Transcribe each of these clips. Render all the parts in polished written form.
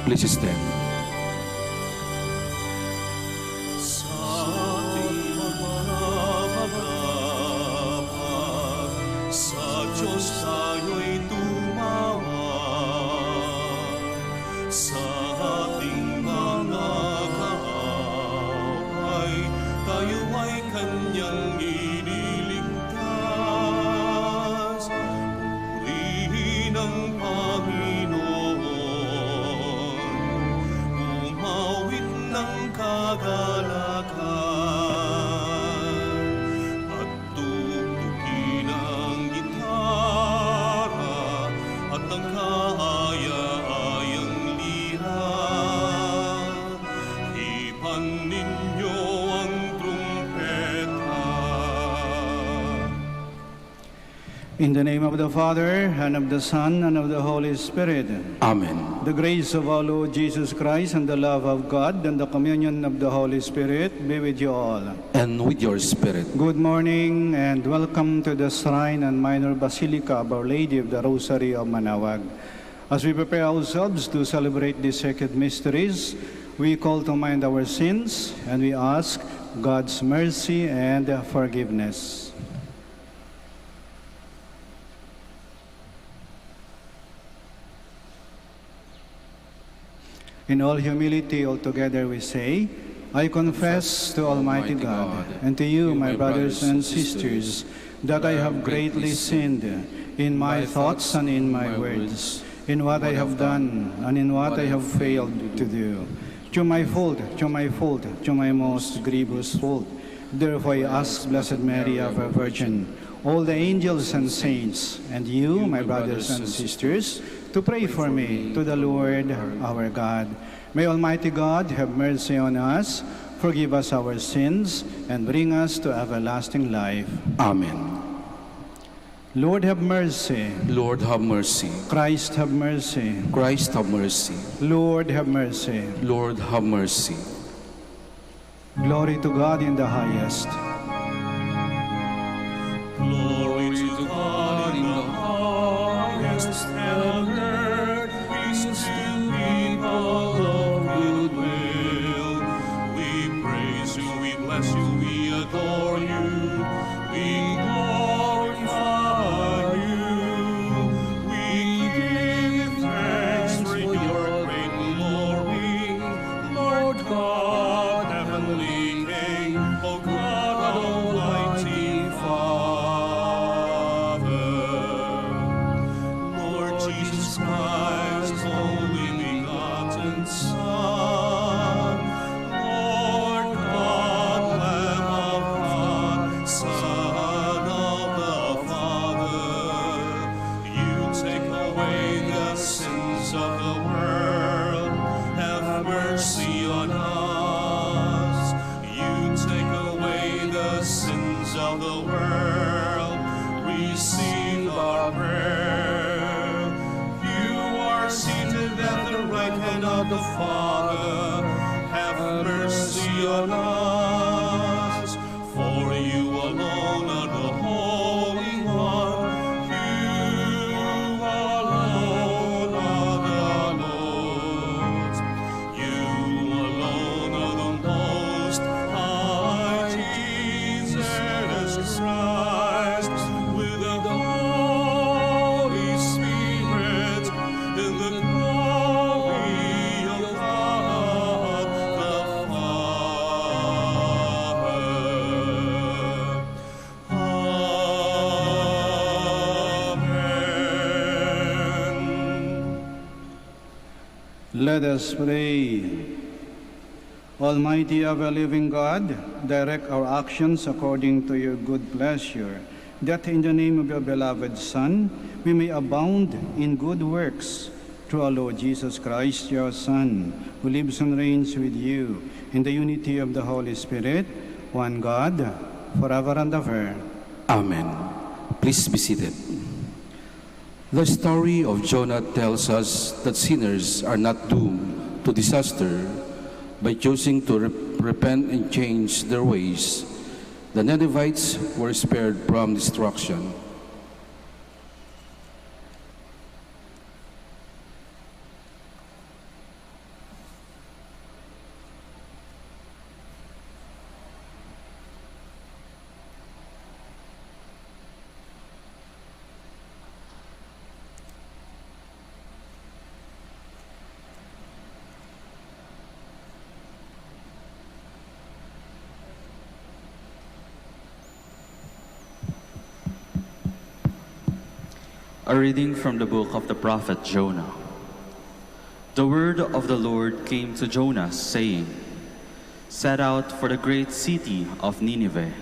Please stand. In the name of the Father, and of the Son, and of the Holy Spirit. Amen. The grace of our Lord Jesus Christ, and the love of God, and the communion of the Holy Spirit be with you all. And with your spirit. Good morning, and welcome to the Shrine and Minor Basilica of Our Lady of the Rosary of Manaoag. As we prepare ourselves to celebrate these sacred mysteries, we call to mind our sins, and we ask God's mercy and forgiveness. In all humility, altogether we say, I confess to Almighty God and to you, my brothers and sisters, that I have greatly sinned in my thoughts and in my words, in what I have done and in what I have failed to do. To my fault, to my most grievous fault. Therefore I ask Blessed Mary, ever Virgin, all the angels and saints, and you, my brothers and sisters, to pray for me to the Lord our God. May Almighty God have mercy on us, forgive us our sins, and bring us to everlasting life. Amen. Lord have mercy. Lord have mercy. Christ have mercy. Christ have mercy. Lord have mercy. Lord have mercy. Glory to God in the highest. Glory to God in the highest, and on earth peace to people of good will. We praise you, we bless you, we adore you, we glorify you. We give thanks for your great glory, Lord God, heavenly King, O God, Almighty Father. Lord Jesus Christ, only begotten Son, Lord God, Lamb of God, Son of the Father, you take away the sins of the world, have mercy on us. You take away the sins of the world, receive our prayer. You are seated at the right hand of the Father, have mercy on us. For you alone are the Holy One, you alone are the Lord. You alone are the Most High, Jesus Christ, with the Holy Spirit, in the glory of God the Father. Amen. Let us pray. Almighty ever-living God, direct our actions according to your good pleasure, that in the name of your beloved Son, we may abound in good works, through our Lord Jesus Christ, your Son, who lives and reigns with you in the unity of the Holy Spirit, one God, forever and ever. Amen. Please be seated. The story of Jonah tells us that sinners are not doomed to disaster by choosing to repent and change their ways. The Ninevites were spared from destruction. A reading from the book of the prophet Jonah. The word of the Lord came to Jonah, saying, "Set out for the great city of Nineveh,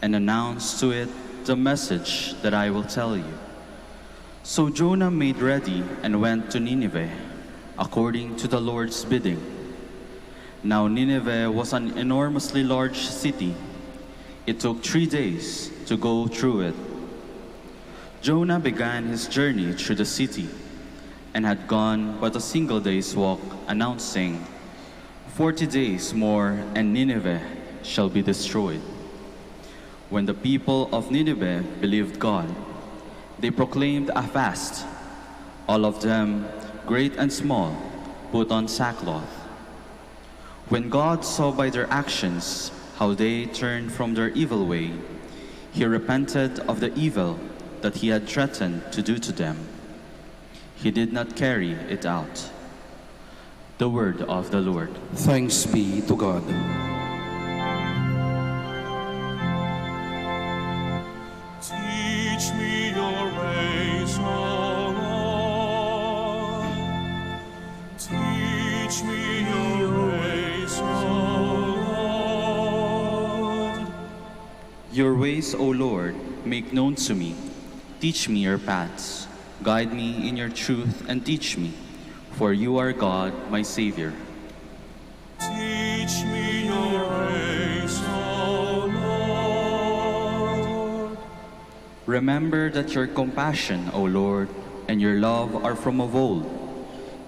and announce to it the message that I will tell you." So Jonah made ready and went to Nineveh, according to the Lord's bidding. Now Nineveh was an enormously large city. It took 3 days to go through it. Jonah began his journey through the city and had gone but a single day's walk, announcing, 40 days more and Nineveh shall be destroyed. When the people of Nineveh believed God, they proclaimed a fast. All of them, great and small, put on sackcloth. When God saw by their actions how they turned from their evil way, he repented of the evil that he had threatened to do to them. He did not carry it out. The word of the Lord. Thanks be to God. Teach me your ways, O Lord. Teach me your ways, O Lord. Your ways, O Lord, make known to me. Teach me your paths. Guide me in your truth and teach me, for you are God, my Savior. Teach me your ways, O Lord. Remember that your compassion, O Lord, and your love are from of old.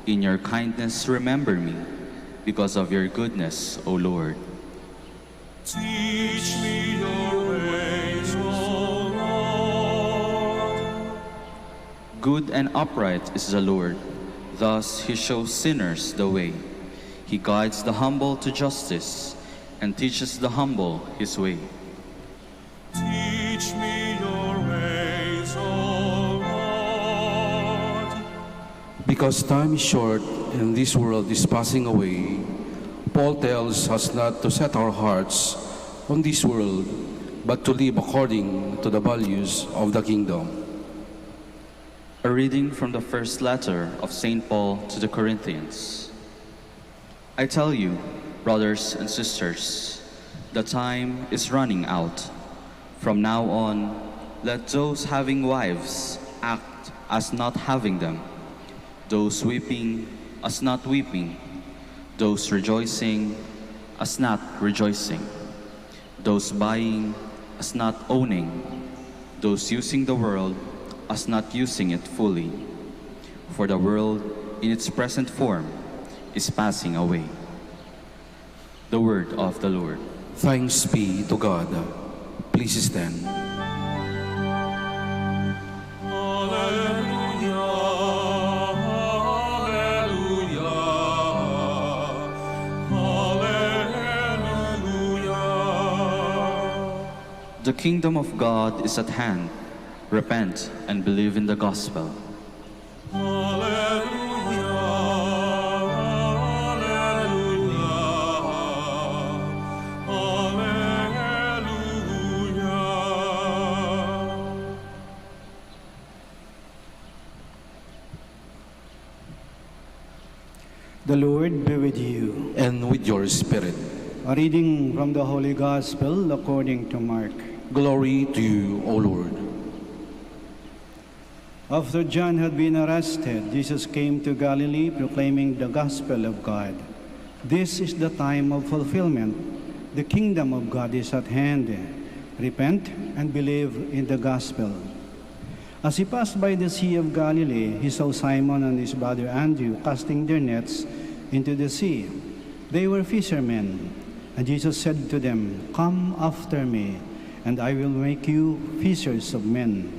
In your kindness remember me, because of your goodness, O Lord. Teach me your ways, O Lord. Good and upright is the Lord. Thus he shows sinners the way. He guides the humble to justice and teaches the humble his way. Teach me your ways, O Lord. Because time is short and this world is passing away, Paul tells us not to set our hearts on this world, but to live according to the values of the kingdom. A reading from the first letter of St. Paul to the Corinthians. I tell you, brothers and sisters, the time is running out. From now on, let those having wives act as not having them, those weeping as not weeping, those rejoicing as not rejoicing, those buying as not owning, those using the world as not using it fully. For the world in its present form is passing away. The word of the Lord. Thanks be to God. Please stand. Hallelujah, hallelujah, hallelujah. The kingdom of God is at hand. Repent and believe in the gospel. Hallelujah, hallelujah, hallelujah. The Lord be with you. And with your spirit. A reading from the Holy Gospel according to Mark. Glory to you, O Lord. After John had been arrested, Jesus came to Galilee proclaiming the gospel of God. This is the time of fulfillment. The kingdom of God is at hand. Repent and believe in the gospel. As he passed by the Sea of Galilee, he saw Simon and his brother Andrew casting their nets into the sea. They were fishermen. And Jesus said to them, "Come after me, and I will make you fishers of men."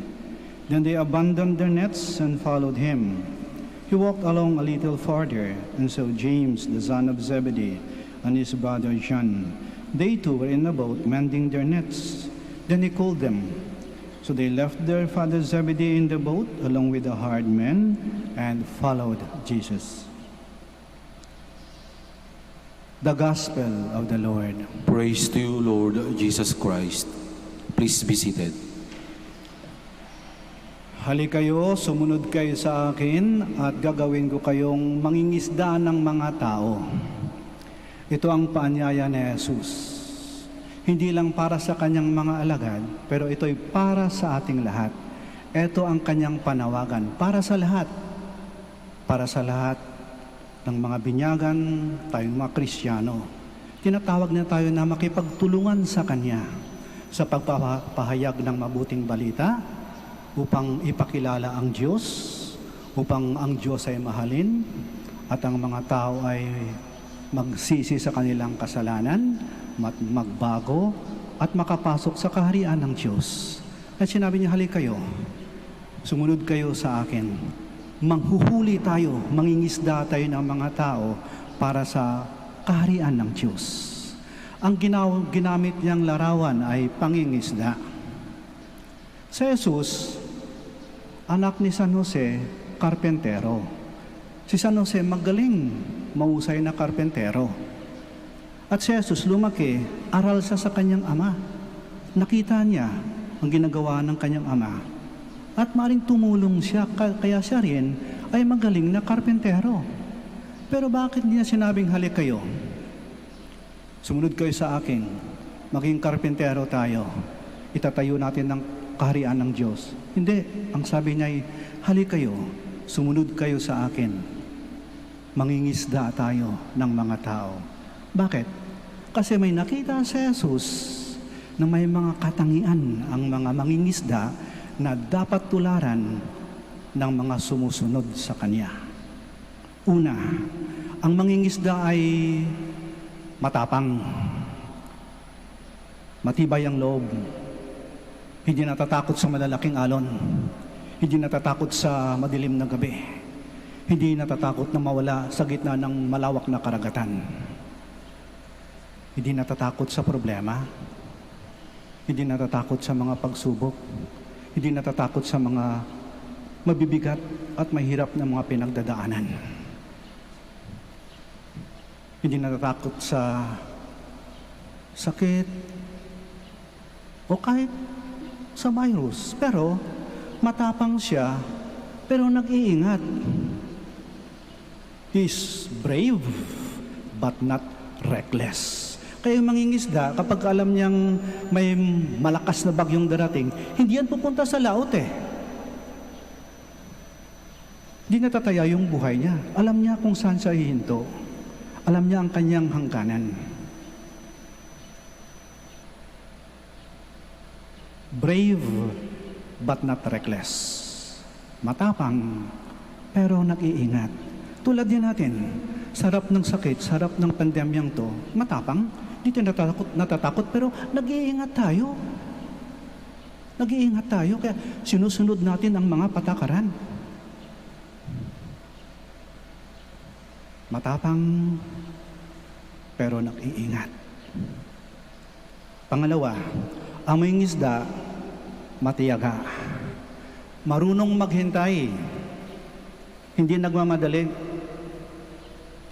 Then they abandoned their nets and followed him. He walked along a little farther and saw James, the son of Zebedee, and his brother John. They too were in a boat mending their nets. Then he called them. So they left their father Zebedee in the boat along with the hired men and followed Jesus. The Gospel of the Lord. Praise to you, Lord Jesus Christ. Please be seated. Halikayo, sumunod kayo sa akin at gagawin ko kayong mangingisda ng mga tao. Ito ang paanyaya ni Jesus. Hindi lang para sa kanyang mga alagad, pero ito'y para sa ating lahat. Ito ang kanyang panawagan para sa lahat. Para sa lahat ng mga binyagan, tayong mga Kristiyano. Tinatawag na tayo na makipagtulungan sa Kanya sa pagpapahayag ng mabuting balita upang ipakilala ang Diyos, upang ang Diyos ay mahalin at ang mga tao ay magsisi sa kanilang kasalanan, magbago at makapasok sa kaharian ng Diyos. At sinabi niya, halik kayo, sumunod kayo sa akin. Manghuhuli tayo, mangingisda tayo ng mga tao para sa kaharian ng Diyos. Ang ginamit niyang larawan ay pangingisda. Si Jesus, anak ni San Jose, karpentero. Si San Jose magaling, mahusay na karpentero. At si Jesus lumaki, aral sa kanyang ama. Nakita niya ang ginagawa ng kanyang ama. At maring tumulong siya, kaya siya rin ay magaling na karpentero. Pero bakit niya sinabing halik kayo? Sumunod kayo sa akin, maging karpentero tayo. Itatayo natin ng kaharian ng Diyos. Hindi, ang sabi niya ay halik kayo, sumunod kayo sa akin. Mangingisda tayo ng mga tao. Bakit? Kasi may nakita si Jesus na may mga katangian ang mga mangingisda na dapat tularan ng mga sumusunod sa Kanya. Una, ang mangingisda ay matapang, matibay ang loob, hindi natatakot sa malalaking alon, hindi natatakot sa madilim na gabi, hindi natatakot na mawala sa gitna ng malawak na karagatan, hindi natatakot sa problema, hindi natatakot sa mga pagsubok, hindi natatakot sa mga mabibigat at mahirap na mga pinagdadaanan. Hindi natatakot sa sakit o kahit sa virus. Pero matapang siya, pero nag-iingat. He's brave but not reckless. Kaya yung mangingisda, kapag alam niyang may malakas na bagyong darating, hindi yan pupunta sa laot eh. Hindi natataya yung buhay niya. Alam niya kung saan siya hihinto. Alam niya ang kanyang hangganan. Brave but not reckless. Matapang pero nag-iingat. Tulad din natin, sarap ng sakit, sarap ng pandemyang to, matapang, hindi tayo natatakot pero nag-iingat tayo. Nag-iingat tayo, kaya sinusunod natin ang mga patakaran. Matapang pero nag-iingat. Pangalawa, ang mangingisda, matiyaga. Marunong maghintay. Hindi nagmamadali.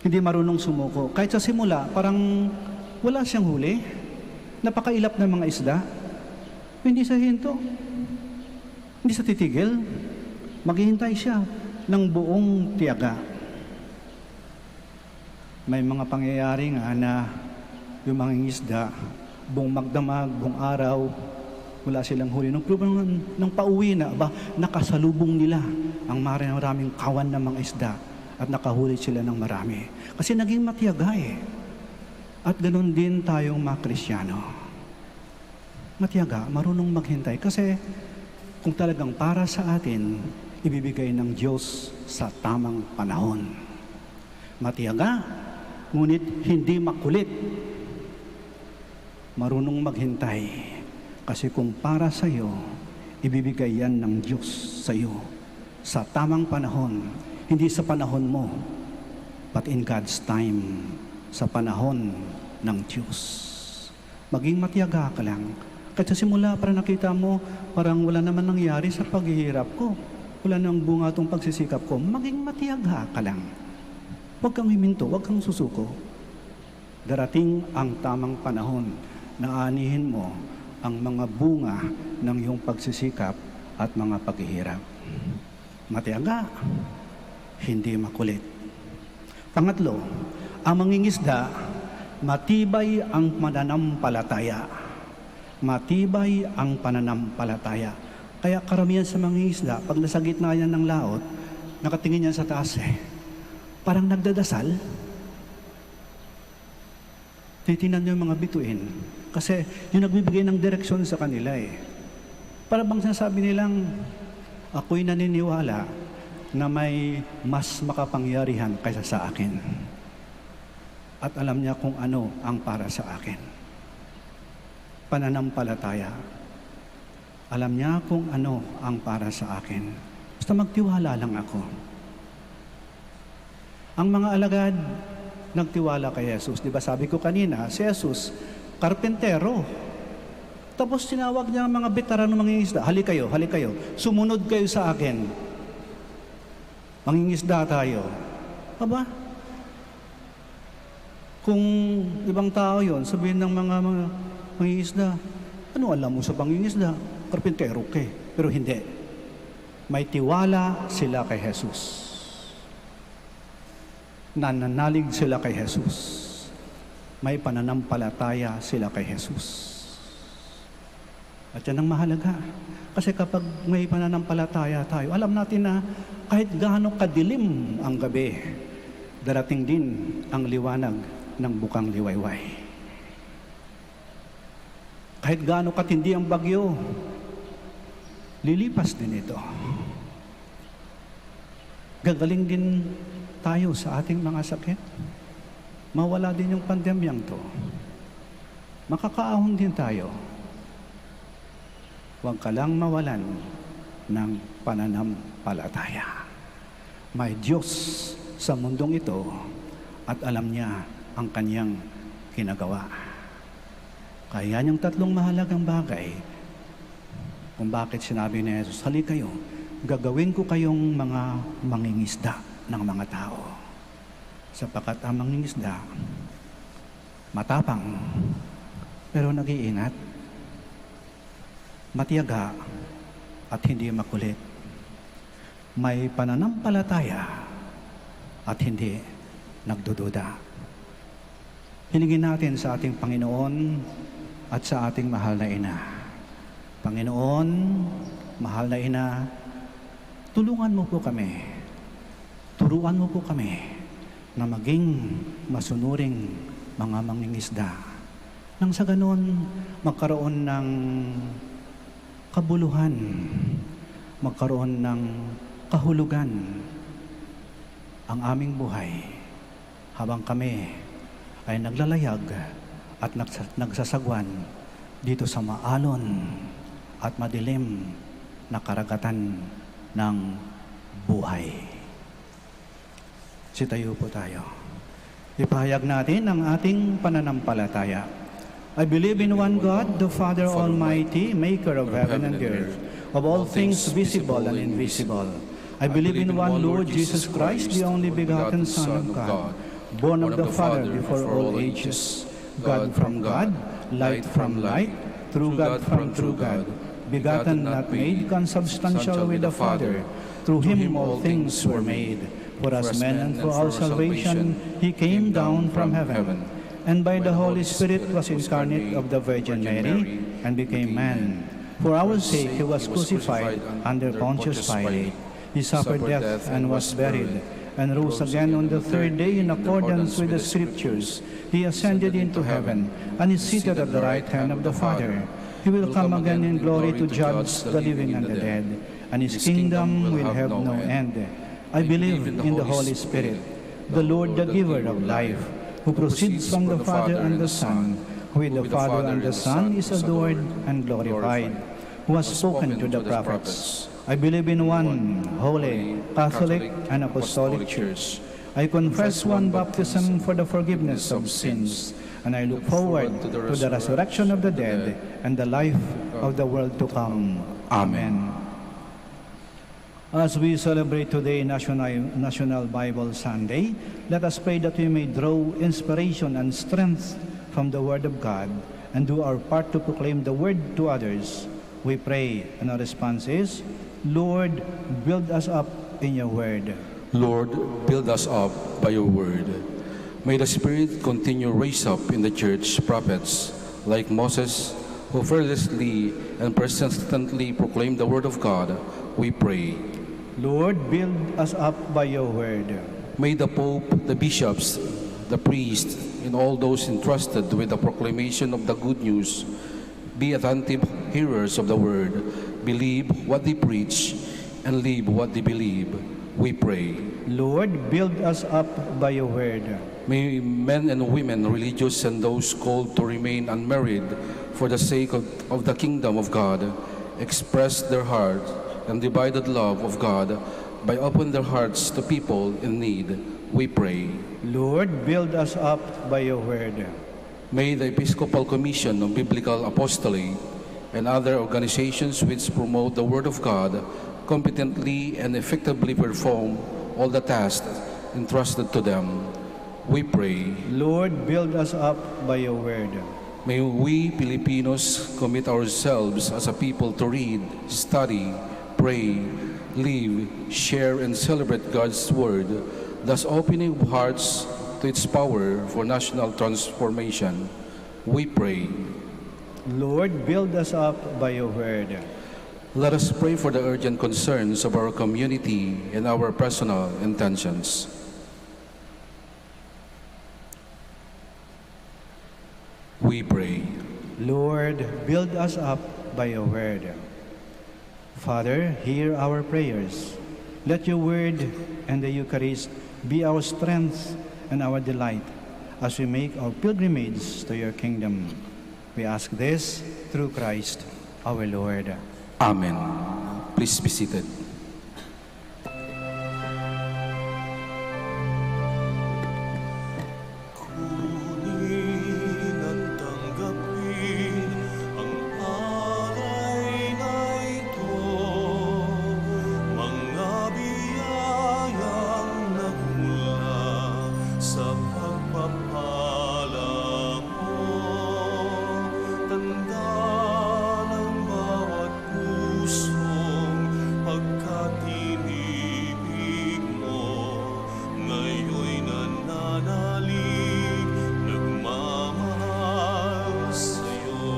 Hindi marunong sumuko. Kahit sa simula, parang wala siyang huli. Napakailap ng mga isda. Hindi sa hinto. Hindi sa titigil. Maghihintay siya ng buong tiyaga. May mga pangyayari nga na yung mangingisda, buong magdamag, buong araw, wala silang huli. Nung pauwi na, nakasalubong nila ang maraming kawan ng mga isda at nakahuli sila ng marami. Kasi naging matiyaga eh. At ganoon din tayong mga Kristiyano. Matiyaga, marunong maghintay. Kasi kung talagang para sa atin, ibibigay ng Diyos sa tamang panahon. Matiyaga, ngunit hindi makulit. Marunong maghintay. Kasi kung para sa iyo, ibibigay yan ng Diyos sa iyo sa tamang panahon, hindi sa panahon mo, but in God's time, sa panahon ng Diyos. Maging matiyaga ka lang. Kahit sa simula, para nakita mo, parang wala naman nangyari sa paghihirap ko. Wala nang bunga itong pagsisikap ko. Maging matiyaga ka lang. Huwag kang himinto, huwag kang susuko. Darating ang tamang panahon na aanihin mo ang mga bunga ng iyong pagsisikap at mga paghihirap. Matiyaga, hindi makulit. Pangatlo, ang mangingisda, matibay ang pananampalataya. Matibay ang pananampalataya. Kaya karamihan sa mangingisda, pag nasa gitna yan ng laot, nakatingin yan sa taas parang nagdadasal. Titinan niyo yung mga bituin. Kasi yung nagbibigay ng direksyon sa kanila Para bang sinasabi nilang, ako'y naniniwala na may mas makapangyarihan kaysa sa akin. At alam niya kung ano ang para sa akin. Pananampalataya. Alam niya kung ano ang para sa akin. Basta magtiwala lang ako. Ang mga alagad, nagtiwala kay Jesus. Di ba sabi ko kanina, si Jesus, karpentero. Tapos tinawag niya ang mga veterano mangingisda, halik kayo, sumunod kayo sa akin. Mangingisda tayo. Aba, kung ibang tao yon, sabihin ng mga mangingisda, ano alam mo sa pangingisda? Karpentero ka Pero hindi. May tiwala sila kay Jesus. Nananalig sila kay Jesus. May pananampalataya sila kay Jesus. At yan ang mahalaga. Kasi kapag may pananampalataya tayo, alam natin na kahit gaano kadilim ang gabi, darating din ang liwanag ng bukang liwayway. Kahit gaano katindi ang bagyo, lilipas din ito. Gagaling din tayo sa ating mga sakit. Mawala din yung pandemyang to. Makakaahon din tayo. Huwag ka lang mawalan ng pananampalataya. May Diyos sa mundong ito at alam niya ang kanyang ginagawa. Kaya yung tatlong mahalagang bagay kung bakit sinabi ni Jesus, halika kayo, gagawin ko kayong mga mangingisda ng mga tao. Sapagkat ang mangingisda, matapang, pero nag-iingat, matiyaga, at hindi makulit. May pananampalataya at hindi nagdududa. Hilingin natin sa ating Panginoon at sa ating mahal na Ina. Panginoon, mahal na Ina, tulungan mo po kami. Turuan mo po kami na maging masunuring mga mangingisda. Nang sa ganon, magkaroon ng kabuluhan, magkaroon ng kahulugan ang aming buhay habang kami ay naglalayag at nagsasagwan dito sa maalon at madilim na karagatan ng buhay. Sitayo po tayo. Ipahayag natin ang ating pananampalataya. I believe in one God, the Father Almighty, maker of heaven and earth, of all things visible and invisible. I believe in one Lord Jesus Christ, the only begotten Son of God, born of the Father before all ages, God from God, light from light, true God from true God, begotten, not made, consubstantial with the Father. Through Him all things were made. For us men and for our salvation, He came down from heaven, and by the Holy Spirit was incarnate of the Virgin Mary, and became man. For our sake He was crucified under Pontius Pilate. He suffered death and was buried, and rose again on the third day in accordance with the Scriptures. He ascended into heaven, and is seated at the right hand of the Father. He will come again in glory to judge the living and the dead, and His kingdom will have no end. I believe in the Holy Spirit, the Lord, the giver of life, who proceeds from the Father and the Son, who with the Father and the Son is adored and glorified, who has spoken to the prophets. I believe in one holy, Catholic, and Apostolic Church. I confess one baptism for the forgiveness of sins, and I look forward to the resurrection of the dead and the life of the world to come. Amen. As we celebrate today National Bible Sunday, let us pray that we may draw inspiration and strength from the Word of God and do our part to proclaim the Word to others we pray. And our response is, Lord, build us up in your word. Lord, build us up by your word. May the Spirit continue to raise up in the church prophets like Moses, who fearlessly and persistently proclaim the word of God, we pray. Lord, build us up by your word. May the Pope, the bishops, the priests, and all those entrusted with the proclamation of the good news be attentive hearers of the word, believe what they preach, and live what they believe. We pray. Lord, build us up by your word. May men and women, religious and those called to remain unmarried for the sake of the kingdom of God, express their heart and divided love of God by opening their hearts to people in need. We pray. Lord, build us up by your word. May the Episcopal Commission of Biblical Apostolate and other organizations which promote the Word of God competently and effectively perform all the tasks entrusted to them. We pray. Lord, build us up by your word. May we Filipinos commit ourselves as a people to read, study, pray, live, share, and celebrate God's Word, thus opening hearts to its power for national transformation. We pray. Lord, build us up by your word. Let us pray for the urgent concerns of our community and our personal intentions. We pray. Lord, build us up by your word. Father, hear our prayers. Let your word and the Eucharist be our strength and our delight as we make our pilgrimage to your kingdom. We ask this through Christ our Lord. Amen. Please be seated. Kunin at tanggapin ang alay na ito, mga biyayang nagmula sa pagpapala mo. Tanda ng bawat pusong pagkatinibig mo, ngayon'y nananalig, nagmamahal sa'yo.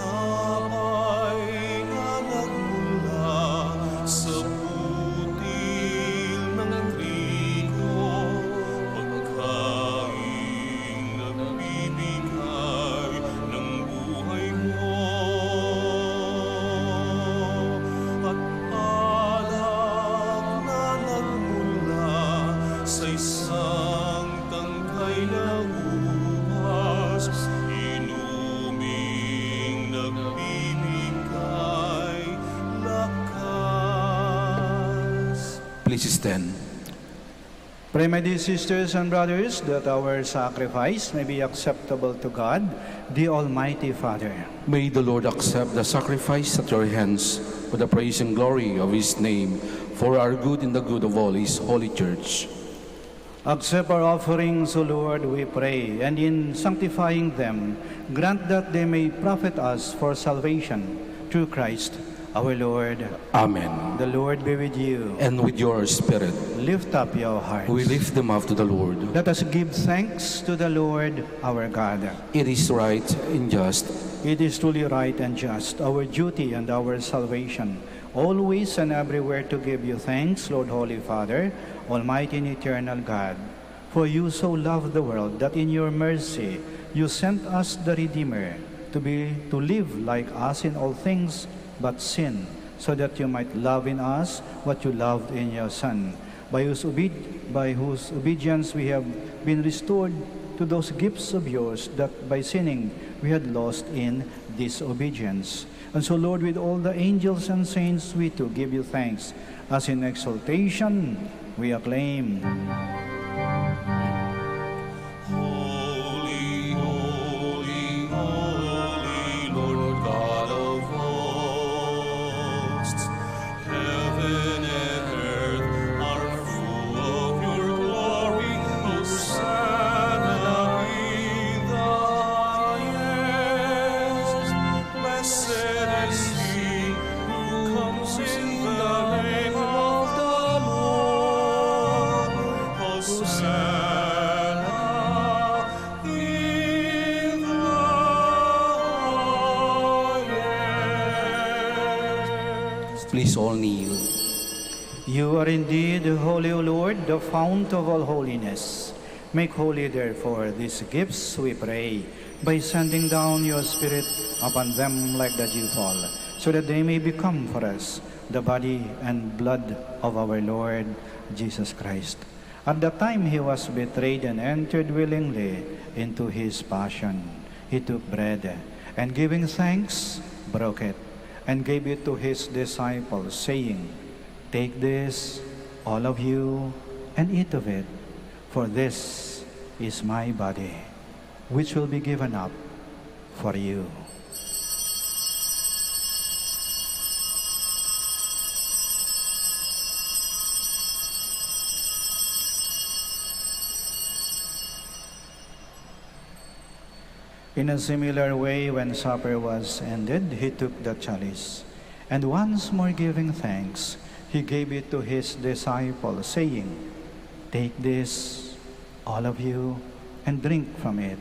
Tinapay na nagmula sa butil ng trigo, pagkaing nagbibigay ng buhay mo. At alak na nagmula sa isang tangkay na ubas, inuming nagbibigay lakas. Please stand. Pray, my dear sisters and brothers, that our sacrifice may be acceptable to God, the Almighty Father. May the Lord accept the sacrifice at your hands for the praise and glory of His name, for our good and the good of all His holy church. Accept our offerings, O Lord, we pray, and in sanctifying them, grant that they may profit us for salvation through Christ our Lord. Amen. The Lord be with you. And with your spirit, Lift up your hearts. we lift them up to the Lord. Let us give thanks to the Lord our God. It is right and just, It is truly right and just, our duty and our salvation, always and everywhere to give you thanks, Lord Holy Father, Almighty and eternal God. For you so loved the world that in your mercy you sent us the Redeemer to live like us in all things but sin, so that you might love in us what you loved in your Son, by whose obedience we have been restored to those gifts of yours that by sinning we had lost in disobedience. And so, Lord, with all the angels and saints, we too give you thanks, as in exaltation we acclaim. Holy, holy, holy, Lord God of hosts, heaven and earth are full of your glory. Hosanna in the highest. Blessed is he who comes in the name of the Lord. Hosanna in the highest. Please all kneel. You are indeed holy, O Lord, the fount of all holiness. Make holy, therefore, these gifts, we pray, by sending down your Spirit upon them like the dewfall, so that they may become for us the body and blood of our Lord Jesus Christ. At the time he was betrayed and entered willingly into his passion, he took bread, and giving thanks, broke it, and gave it to his disciples, saying, "Take this, all of you, and eat of it, for this is my body, which will be given up for you." In a similar way, when supper was ended, he took the chalice, and once more giving thanks, he gave it to his disciples, saying, "Take this, all of you, and drink from it,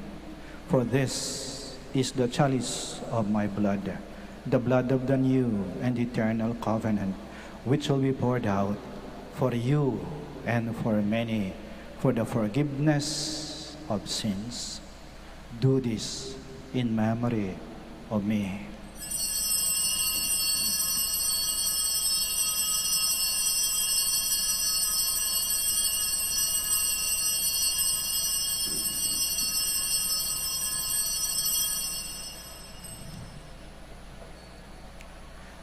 for this is the chalice of my blood, the blood of the new and eternal covenant, which will be poured out for you and for many for the forgiveness of sins. Do this in memory of me."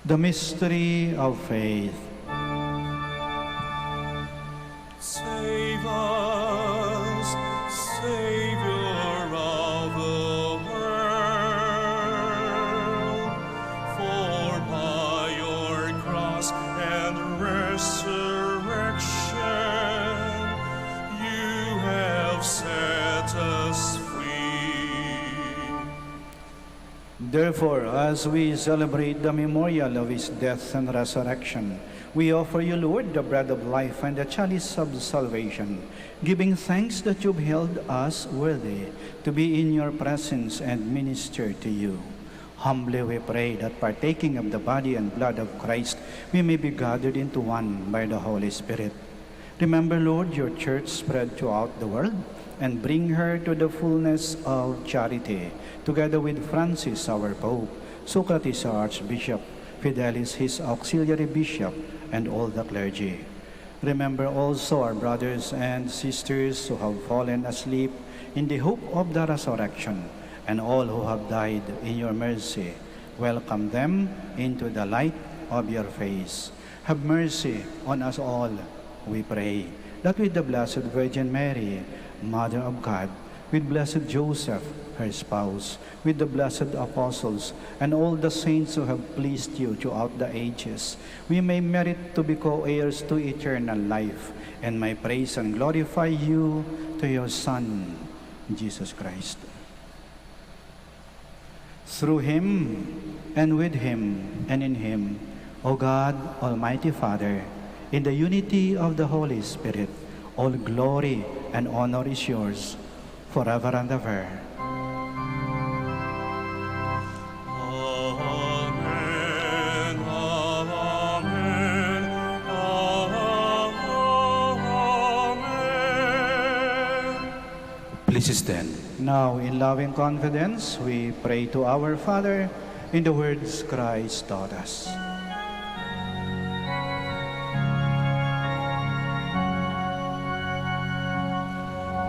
The mystery of faith. Save us, Savior of the world, for by your cross and resurrection you have set us free. Therefore, as we celebrate the memorial of his death and resurrection, we offer you, Lord, the bread of life and the chalice of salvation, giving thanks that you've held us worthy to be in your presence and minister to you. Humbly we pray that partaking of the body and blood of Christ, we may be gathered into one by the Holy Spirit. Remember, Lord, your church spread throughout the world, and bring her to the fullness of charity, together with Francis, our Pope, Socrates, our Archbishop, Fidelis, his auxiliary bishop, and all the clergy. Remember also our brothers and sisters who have fallen asleep in the hope of the resurrection, and all who have died in your mercy. Welcome them into the light of your face. Have mercy on us all, we pray, that with the Blessed Virgin Mary, Mother of God, with blessed Joseph, her spouse, with the blessed apostles, and all the saints who have pleased you throughout the ages, we may merit to be co-heirs to eternal life, and may praise and glorify you to your Son, Jesus Christ. Through him, and with him, and in him, O God, Almighty Father, in the unity of the Holy Spirit, all glory and honor is yours, forever and ever. Amen, amen, amen. Please stand. Now, in loving confidence, we pray to our Father in the words Christ taught us.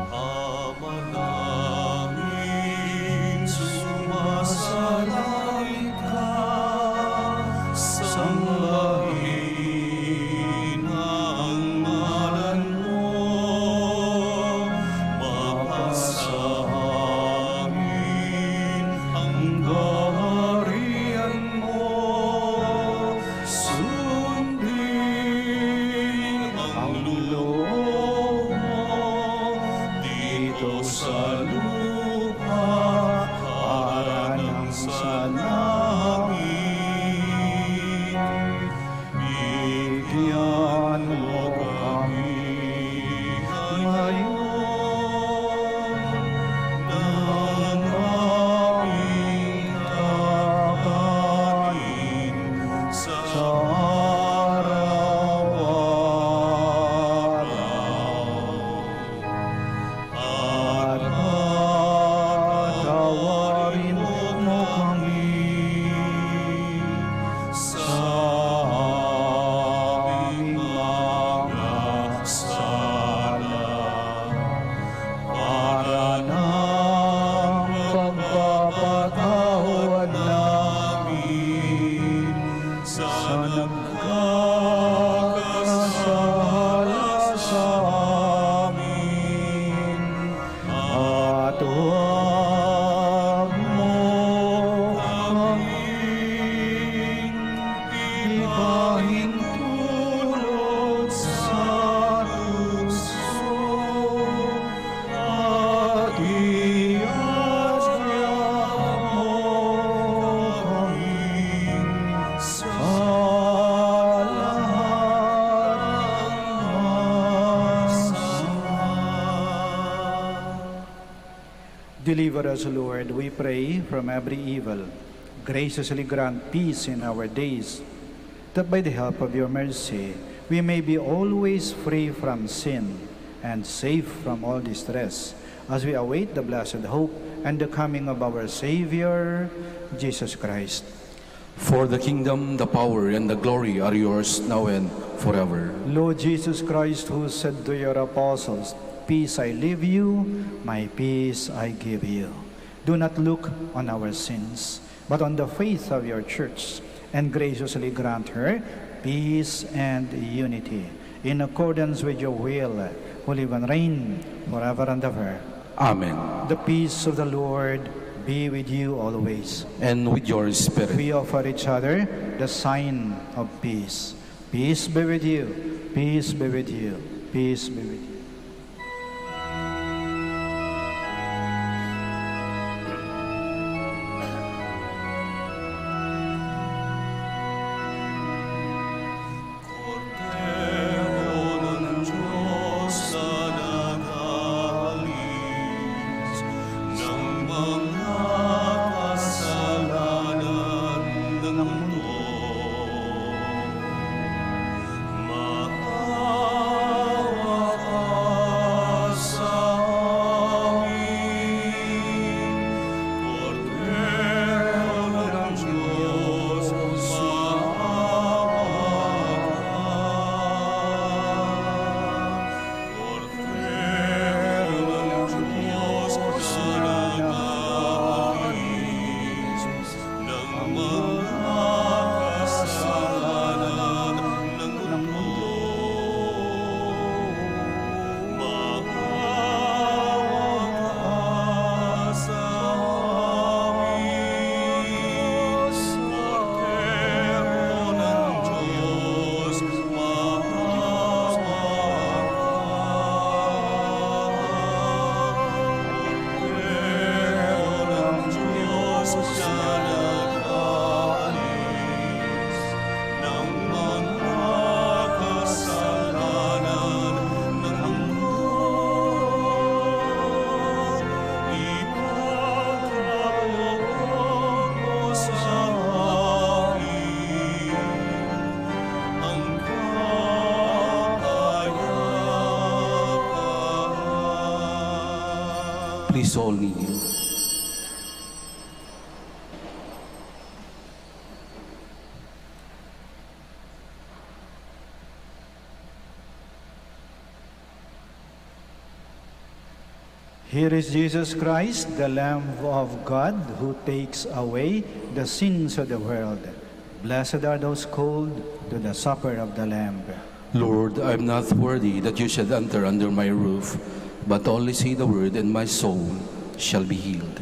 Ama namin, sumasalangit ka, sambahin ang ngalan mo, mapasa amin ang kaharian mo, Bigyan mo kami ngayon ng aming kakanin sa araw-araw. At patawarin mo kami sa aming mga sala, para ng pagpapatawad namin sa nagkakasala sa amin. At huwag mo kaming ipahintulot sa tukso, at iadya mo kaming sa lahat ng masama. Deliver us, Lord, we pray, from every evil. Graciously grant peace in our days, that by the help of your mercy we may be always free from sin and safe from all distress, as we await the blessed hope and the coming of our Savior, Jesus Christ. For the kingdom, the power, and the glory are yours now and forever. Lord Jesus Christ, who said to your apostles, "Peace I leave you, my peace I give you," do not look on our sins, but on the faith of your church, and graciously grant her peace and unity, in accordance with your will, who live and reign forever and ever. Amen. The peace of the Lord be with you always. And with your spirit. We offer each other the sign of peace. Peace be with you. Peace be with you. Peace be with you. Please all kneel. Here is Jesus Christ, the Lamb of God, who takes away the sins of the world. Blessed are those called to the supper of the Lamb. Lord, I am not worthy that you should enter under my roof, but only say the word, and my soul shall be healed.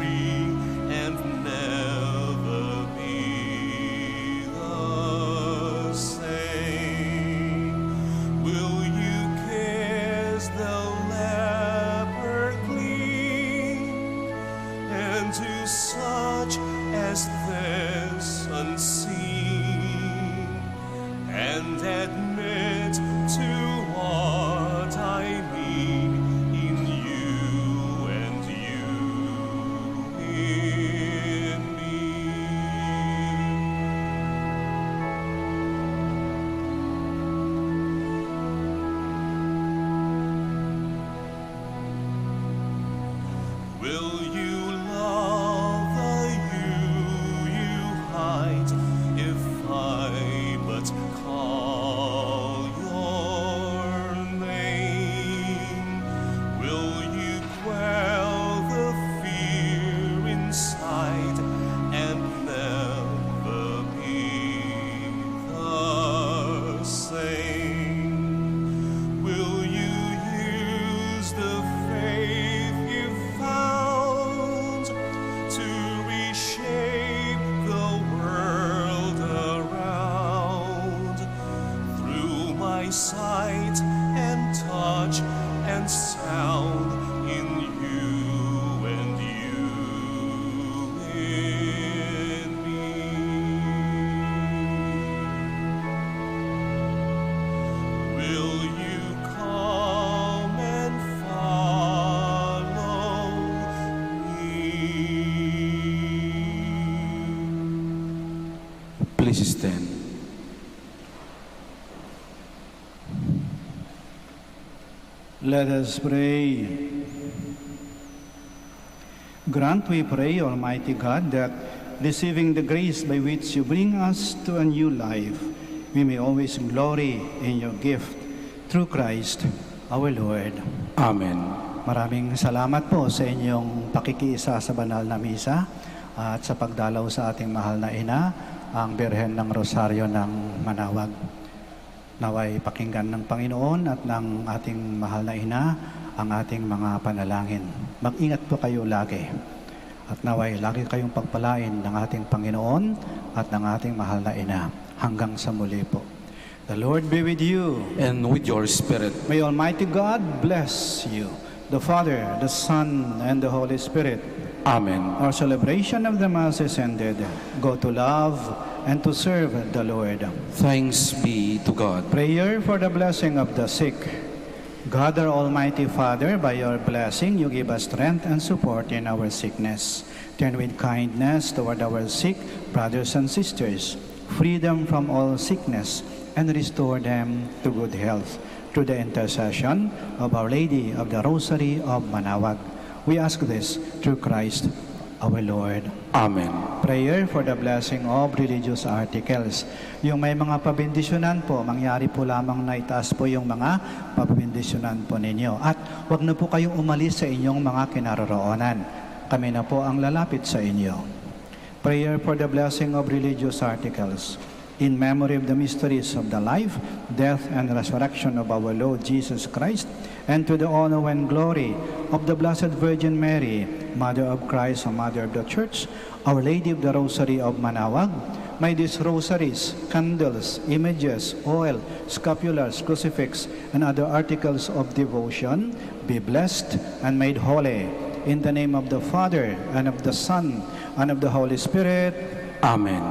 free and never be the same. Will you kiss the leper clean, and to such as this unseen, and admit to what I mean in you and you in me? Will you love the you hide if I but call your name? Will you quell the fear inside and never be the same? Will you use the faith you found to reshape the world around, through my sight and touch and sound, in you and you in me? Will you come and follow me? Please stand. Let us pray. Grant, we pray, Almighty God, that receiving the grace by which you bring us to a new life, we may always glory in your gift through Christ our Lord. Amen. Maraming salamat po sa inyong pakikiisa sa banal na misa at sa pagdalaw sa ating mahal na ina, ang Birhen ng Rosaryo ng Manaoag. Naway pakinggan ng Panginoon at ng ating mahal na ina ang ating mga panalangin. Mag-ingat po kayo lagi. At naway lagi kayong pagpalain ng ating Panginoon at ng ating mahal na ina. Hanggang sa muli po. The Lord be with you. And with your spirit. May Almighty God bless you, the Father, the Son, and the Holy Spirit. Amen. Our celebration of the Mass is ended. Go to love and to serve the Lord. Thanks be to God. Prayer for the blessing of the sick. God, our Almighty Father, by your blessing, you give us strength and support in our sickness. Turn with kindness toward our sick brothers and sisters. Free them from all sickness and restore them to good health. Through the intercession of Our Lady of the Rosary of Manaoag. We ask this through Christ our Lord. Amen. Prayer for the blessing of religious articles. Yung may mga pabindisyonan po, mangyari po lamang na itaas po yung mga pabindisyonan po ninyo. At huwag na po kayong umalis sa inyong mga kinaroroonan. Kami na po ang lalapit sa inyo. Prayer for the blessing of religious articles. In memory of the mysteries of the life, death, and resurrection of our Lord Jesus Christ, and to the honor and glory of the Blessed Virgin Mary, Mother of Christ and Mother of the Church, Our Lady of the Rosary of Manaoag, may these rosaries, candles, images, oil, scapulars, crucifix, and other articles of devotion be blessed and made holy. In the name of the Father, and of the Son, and of the Holy Spirit. Amen.